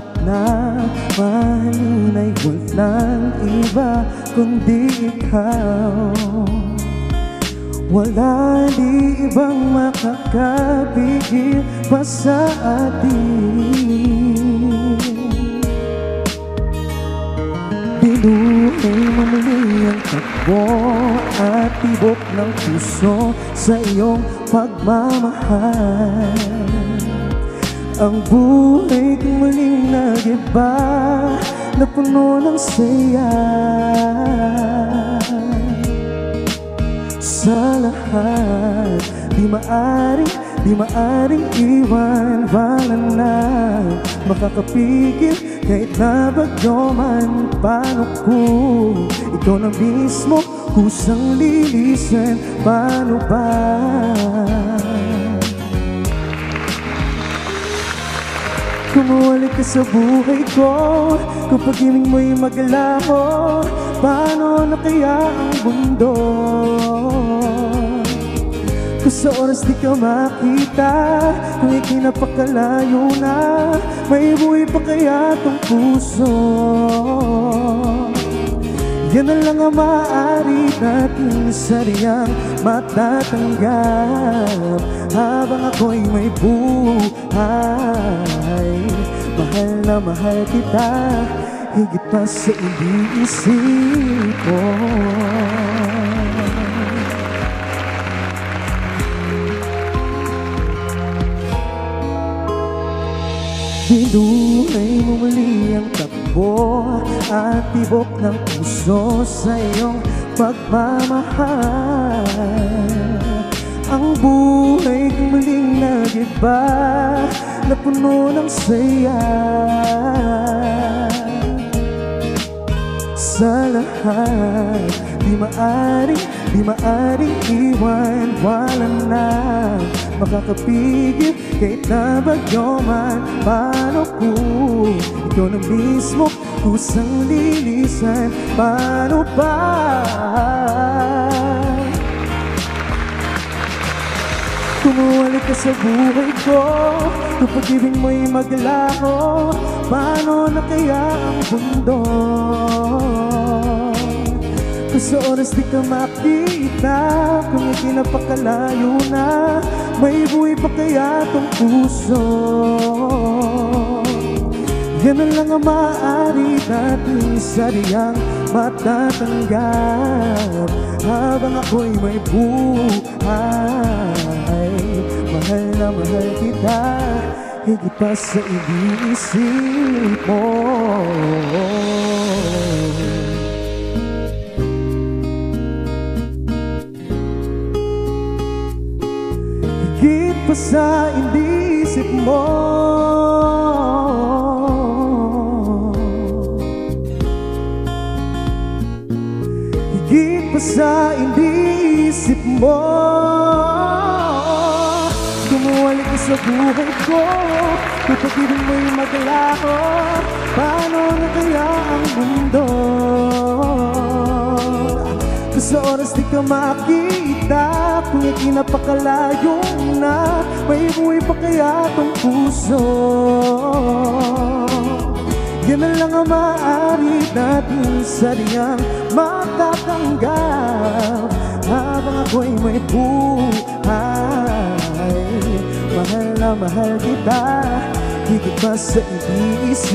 dapat na mahalin ay walang iba kundi ikaw. Wala di ibang makakapigil pa sa atin. Binuhay mo muli ang takbo at tibok ng puso sa iyong pagmamahal. Ang buhay kong muling nag-iba na puno ng saya. Sa lahat, di maaring iwan. Wala na makakapigil kahit na bagyo man. Paano kung ikaw na mismo kusang lilisan? Paano ba? Kumuwalik ka sa buhay ko, kung pag-ibig mo'y maglaho, paano na kaya ang mundo? Kung sa oras di ka makita, kung ika'y napakalayo na, may buhay pa kaya tong puso? Yan na lang ang maaari natin sariyang matatanggap habang ako'y may buhay. Mahal na mahal kita, higit pa sa iniisip ko. Binuhay mo muli ang takbo at tibok ng puso sa iyong pagmamahal. Ang buhay kong muling nag-iba na puno ng saya. Sa lahat, di maaring iwan. Wala na makakapigil kahit na bagyo man. Paano kung ikaw na mismo kusang lilisan? Paano ba? Kumuwalik ka sa buhay ko, kung pag-ibig mo'y maglaho, paano na kaya ang mundo? Kung sa oras di ka makita, kung ika'y napakalayo na, may buhay pa kaya tong puso? Yan na lang ang maaari natin sariyang matatanggap habang ako'y may buhay. Mahal na mahal kita, higit pa sa iniisip mo. Higit pa sa iniisip mo. Higit pa sa iniisip mo. Kumuwalik ka sa buhay ko, kung pag-ibig mo'y maglaho, paano na kaya ang mundo? Kung sa oras di ka makita, kung ika'y napakalayo na, may buhay pa kaya tong puso? Yan na lang ang maaari natin sariyang matatanggap habang ako'y may buhay. Mahal na mahal kita, higit pa sa iniisip